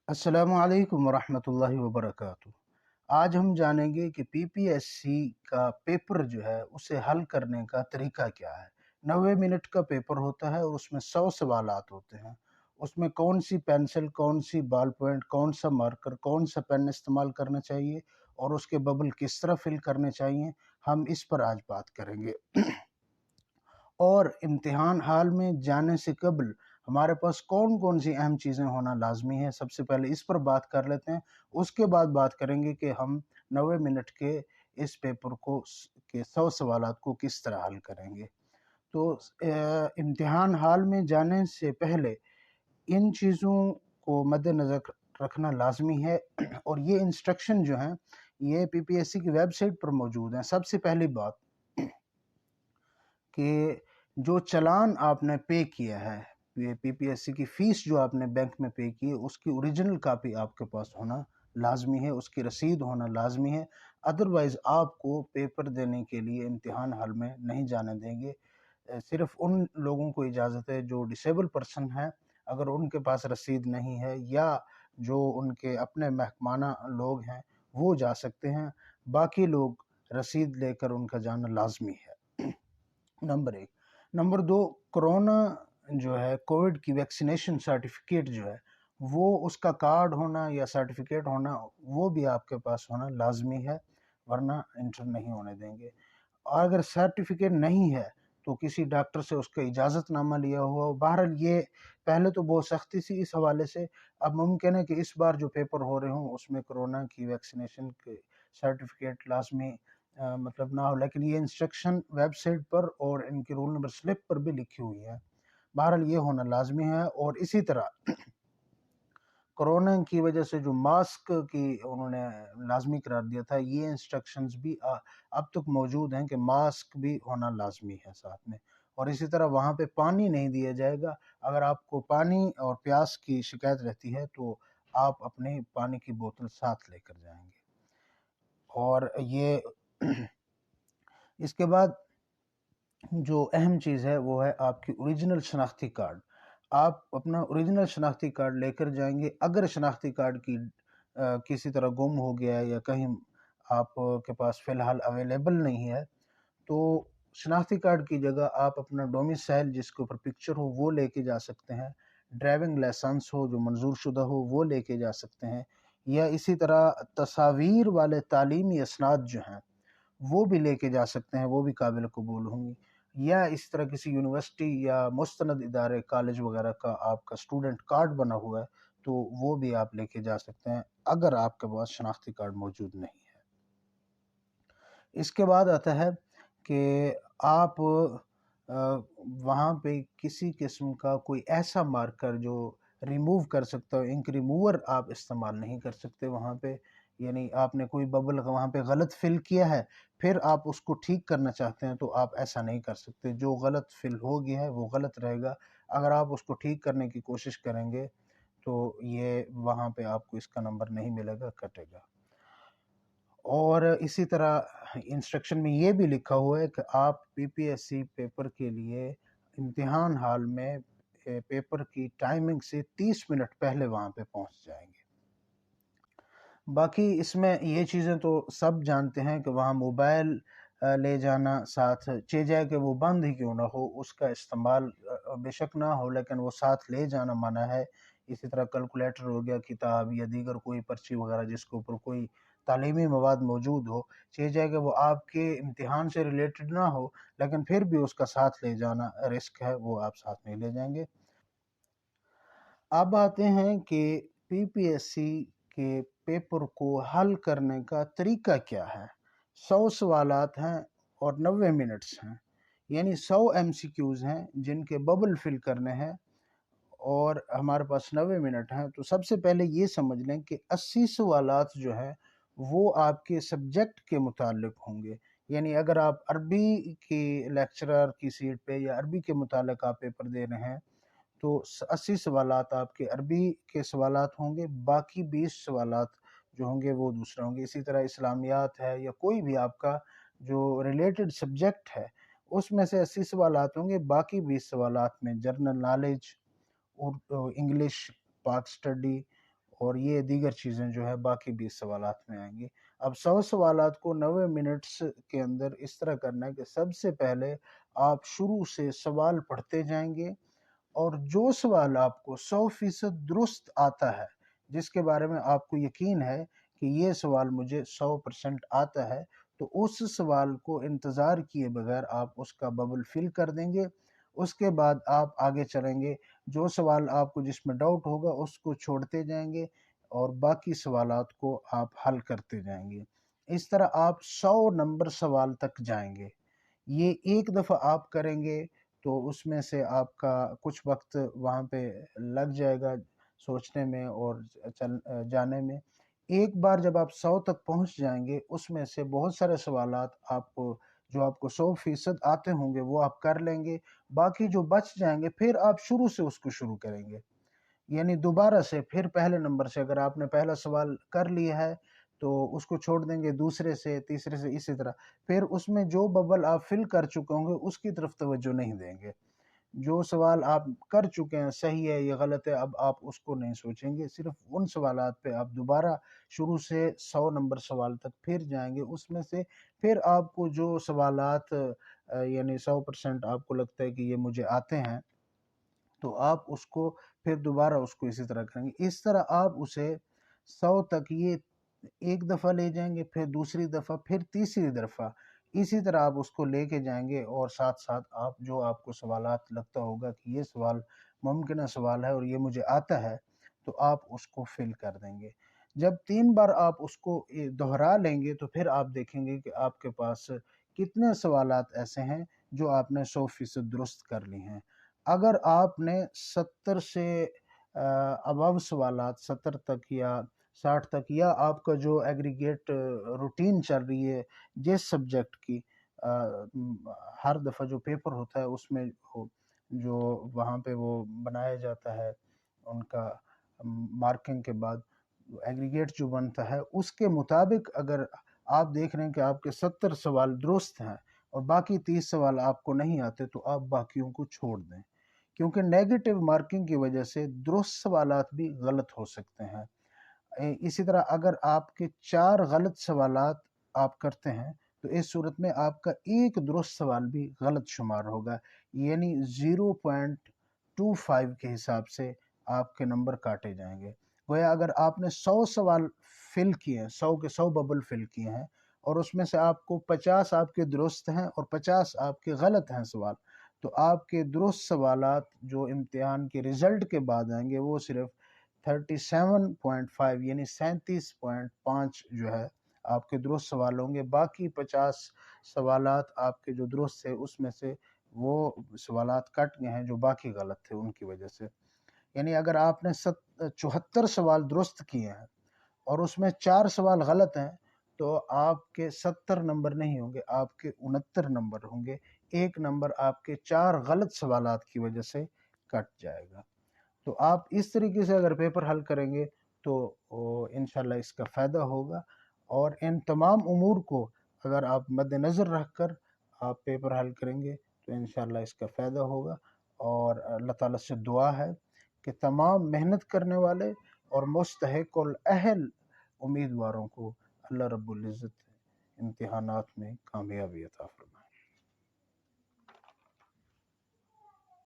अस्सलाम वालेकुम वरहमतुल्लाहि वबरकातुह। आज हम जानेंगे कि पीपीएससी का पेपर जो है उसे हल करने का तरीका क्या है। 90 मिनट का पेपर होता है और उसमें 100 सवालात होते हैं। उसमें कौन सी पेंसिल, कौन सी बॉल पॉइंट, कौन सा मार्कर, कौन सा पेन इस्तेमाल करना चाहिए और उसके बबल किस तरह फिल करने चाहिए, हम इस पर आज बात करेंगे। और इम्तिहान हाल में जाने से कबल हमारे पास कौन कौन सी अहम चीज़ें होना लाजमी है, सबसे पहले इस पर बात कर लेते हैं। उसके बाद बात करेंगे कि हम 90 मिनट के इस पेपर को के 100 सवालात को किस तरह हल करेंगे। तो इम्तिहान हाल में जाने से पहले इन चीज़ों को मद्देनज़र रखना लाजमी है और ये इंस्ट्रक्शन जो हैं ये पीपीएससी की वेबसाइट पर मौजूद हैं। सबसे पहली बात कि जो चालान आपने पे किया है, ये पीपीएससी की फ़ीस जो आपने बैंक में पे की है, उसकी ओरिजिनल कापी आपके पास होना लाज़मी है, उसकी रसीद होना लाज़मी है। अदरवाइज़ आपको पेपर देने के लिए इम्तिहान हॉल में नहीं जाने देंगे। सिर्फ़ उन लोगों को इजाज़त है जो डिसेबल पर्सन हैं, अगर उनके पास रसीद नहीं है या जो उनके अपने महकमाना लोग हैं, वो जा सकते हैं। बाकी लोग रसीद लेकर उनका जाना लाज़मी है। नंबर 1। नंबर 2, कोरोना जो है, कोविड की वैक्सीनेशन सर्टिफिकेट जो है, वो उसका कार्ड होना या सर्टिफिकेट होना, वो भी आपके पास होना लाज़मी है, वरना इंटर नहीं होने देंगे। और अगर सर्टिफिकेट नहीं है, तो किसी डॉक्टर से उसका इजाज़तनामा लिया हुआ हो। बहरहाल ये पहले तो बहुत सख्ती थी इस हवाले से, अब मुमकिन है कि इस बार जो पेपर हो रहे हों, उसमें कोरोना की वैक्सीनेशन के सर्टिफिकेट लाज़मी मतलब ना हो, लेकिन ये इंस्ट्रक्शन वेबसाइट पर और इनकी रूल नंबर स्लिप पर भी लिखी हुई है। बहरहाल ये होना लाज़मी है। और इसी तरह कोरोना की वजह से जो मास्क की उन्होंने लाज़मी करार दिया था, ये इंस्ट्रक्शंस भी अब तक मौजूद हैं कि मास्क भी होना लाज़मी है साथ में। और इसी तरह वहाँ पे पानी नहीं दिया जाएगा। अगर आपको पानी और प्यास की शिकायत रहती है, तो आप अपनी पानी की बोतल साथ लेकर जाएँगे। और ये इसके बाद जो अहम चीज़ है वो है आपकी ओरिजिनल शनाख्ती कार्ड। आप अपना ओरिजिनल शनाख्ती कार्ड लेकर जाएंगे। अगर शनाख्ती कार्ड की किसी तरह गुम हो गया है या कहीं आप के पास फ़िलहाल अवेलेबल नहीं है, तो शनाख्ती कार्ड की जगह आप अपना डोमिसाइल जिसके ऊपर पिक्चर हो वो लेके जा सकते हैं। ड्राइविंग लाइसेंस हो जो मंजूर शुदा हो वो लेके जा सकते हैं, या इसी तरह तस्वीर वाले तालीमी असनाद जो हैं वो भी लेके जा सकते हैं, वो भी काबिल कबूल होंगी। या इस तरह किसी यूनिवर्सिटी या मुस्तनद इदारे, कॉलेज वगैरह का आपका स्टूडेंट कार्ड बना हुआ है, तो वो भी आप लेके जा सकते हैं, अगर आपके पास शनाख्ती कार्ड मौजूद नहीं है। इसके बाद आता है कि आप वहाँ पे किसी किस्म का कोई ऐसा मार्कर जो रिमूव कर सकता हो, इंक रिमूवर आप इस्तेमाल नहीं कर सकते वहाँ पे। यानी आपने कोई बबल वहाँ पे गलत फिल किया है, फिर आप उसको ठीक करना चाहते हैं, तो आप ऐसा नहीं कर सकते। जो गलत फिल हो गया है वो गलत रहेगा। अगर आप उसको ठीक करने की कोशिश करेंगे, तो ये वहाँ पे आपको इसका नंबर नहीं मिलेगा, कटेगा। और इसी तरह इंस्ट्रक्शन में ये भी लिखा हुआ है कि आप पीपीएससी पेपर के लिए इम्तिहान हाल में पेपर की टाइमिंग से 30 मिनट पहले वहाँ पे पहुँच जाएंगे। बाकी इसमें ये चीज़ें तो सब जानते हैं कि वहाँ मोबाइल ले जाना साथ, चे जाए कि वो बंद ही क्यों ना हो, उसका इस्तेमाल बेशक ना हो, लेकिन वो साथ ले जाना मना है। इसी तरह कैलकुलेटर हो गया, किताब या दीगर कोई पर्ची वगैरह जिसके ऊपर कोई तालीमी मवाद मौजूद हो, चे जाए कि वो आपके इम्तिहान से रिलेटेड ना हो, लेकिन फिर भी उसका साथ ले जाना रिस्क है, वो आप साथ नहीं ले जाएंगे। अब आते हैं कि पीपीएससी के पेपर को हल करने का तरीका क्या है। 100 सवालात हैं और 90 मिनट्स हैं, यानी 100 एमसीक्यूज़ हैं जिनके बबल फिल करने हैं, और हमारे पास 90 मिनट हैं। तो सबसे पहले ये समझ लें कि 80 सवालात जो हैं वो आपके सब्जेक्ट के मुतालिक होंगे। यानी अगर आप अरबी के लेक्चरर की सीट पे या अरबी के मुतालिक आप पेपर दे रहे हैं, तो 80 सवालात आपके अरबी के सवालात होंगे, बाकी 20 सवालात जो होंगे वो दूसरे होंगे। इसी तरह इस्लामियात है या कोई भी आपका जो रिलेटेड सब्जेक्ट है, उसमें से 80 सवालात होंगे, बाकी 20 सवालात में जनरल नॉलेज, इंग्लिश, पाक स्टडी اور یہ دیگر چیزیں جو ہے باقی 20 سوالات میں آئیں گی۔ اب 100 سوالات کو 90 منٹس کے اندر اس طرح کرنا ہے کہ سب سے پہلے آپ شروع سے سوال پڑھتے جائیں گے، اور جو سوال آپ کو 100% درست آتا ہے، جس کے بارے میں آپ کو یقین ہے کہ یہ سوال مجھے 100% آتا ہے، تو اس سوال کو انتظار کیے بغیر آپ اس کا ببل فل کر دیں گے۔ اس کے بعد آپ آگے چلیں گے، جو سوال آپ کو جس میں ڈاؤٹ ہوگا اس کو چھوڑتے جائیں گے اور باقی سوالات کو آپ حل کرتے جائیں گے۔ اس طرح آپ 100 نمبر سوال تک جائیں گے۔ یہ ایک دفعہ آپ کریں گے تو اس میں سے آپ کا کچھ وقت وہاں پہ لگ جائے گا سوچنے میں اور جانے میں۔ ایک بار جب آپ 100 تک پہنچ جائیں گے، اس میں سے بہت سارے سوالات آپ کو جو آپ کو 100% آتے ہوں گے وہ آپ کر لیں گے، باقی جو بچ جائیں گے پھر آپ شروع سے اس کو شروع کریں گے، یعنی دوبارہ سے پھر پہلے نمبر سے۔ اگر آپ نے پہلا سوال کر لیا ہے تو اس کو چھوڑ دیں گے، دوسرے سے، تیسرے سے، اسی طرح پھر اس میں جو ببل آپ فل کر چکے ہوں گے اس کی طرف توجہ نہیں دیں گے۔ جو سوال آپ کر چکے ہیں صحیح ہے یا غلط ہے، اب آپ اس کو نہیں سوچیں گے، صرف ان سوالات پہ آپ دوبارہ شروع سے 100 نمبر سوال تک پھر جائیں گے۔ اس میں سے پھر آپ کو جو سوالات یعنی 100% آپ کو لگتا ہے کہ یہ مجھے آتے ہیں، تو آپ اس کو پھر دوبارہ اس کو اسی طرح کریں گے۔ اس طرح آپ اسے 100 تک یہ ایک دفعہ لے جائیں گے، پھر دوسری دفعہ، پھر تیسری دفعہ، اسی طرح آپ اس کو لے کے جائیں گے، اور ساتھ ساتھ آپ جو آپ کو سوالات لگتا ہوگا کہ یہ سوال ممکنہ سوال ہے اور یہ مجھے آتا ہے، تو آپ اس کو فل کر دیں گے۔ جب 3 بار آپ اس کو دہرا لیں گے تو پھر آپ دیکھیں گے کہ آپ کے پاس کتنے سوالات ایسے ہیں جو آپ نے 100% درست کر لی ہیں۔ اگر آپ نے 70 سے ابو سوالات 70 تک یا 60 تک، یا آپ کا جو ایگریگیٹ روٹین چل رہی ہے جس سبجیکٹ کی، ہر دفعہ جو پیپر ہوتا ہے اس میں جو وہاں پہ وہ بنایا جاتا ہے ان کا مارکنگ کے بعد ایگریگیٹ جو بنتا ہے، اس کے مطابق اگر آپ دیکھ رہے ہیں کہ آپ کے 70 سوال درست ہیں اور باقی 30 سوال آپ کو نہیں آتے، تو آپ باقیوں کو چھوڑ دیں، کیونکہ نیگیٹو مارکنگ کی وجہ سے درست سوالات بھی غلط ہو سکتے ہیں۔ اسی طرح اگر آپ کے 4 غلط سوالات آپ کرتے ہیں تو اس صورت میں آپ کا ایک درست سوال بھی غلط شمار ہوگا، یعنی 0.25 کے حساب سے آپ کے نمبر کاٹے جائیں گے۔ گویا اگر آپ نے 100 سوال فل کیے ہیں، 100 کے 100 ببل فل کیے ہیں، اور اس میں سے آپ کو 50 آپ کے درست ہیں اور 50 آپ کے غلط ہیں سوال، تو آپ کے درست سوالات جو امتحان کے رزلٹ کے بعد آئیں گے وہ صرف 37.5 یعنی 37.5 جو ہے آپ کے درست سوال ہوں گے۔ باقی 50 سوالات آپ کے جو درست تھے اس میں سے وہ سوالات کٹ گئے ہیں جو باقی غلط تھے ان کی وجہ سے۔ یعنی اگر آپ نے 74 سوال درست کیے ہیں اور اس میں 4 سوال غلط ہیں، تو آپ کے 70 نمبر نہیں ہوں گے، آپ کے 69 نمبر ہوں گے۔ ایک نمبر آپ کے 4 غلط سوالات کی وجہ سے کٹ جائے گا۔ تو آپ اس طریقے سے اگر پیپر حل کریں گے تو انشاءاللہ اس کا فائدہ ہوگا، اور ان تمام امور کو اگر آپ مد نظر رکھ کر آپ پیپر حل کریں گے تو انشاءاللہ اس کا فائدہ ہوگا۔ اور اللہ تعالیٰ سے دعا ہے کہ تمام محنت کرنے والے اور مستحق الاہل امیدواروں کو اللہ رب العزت امتحانات میں کامیابی عطا فرمائے۔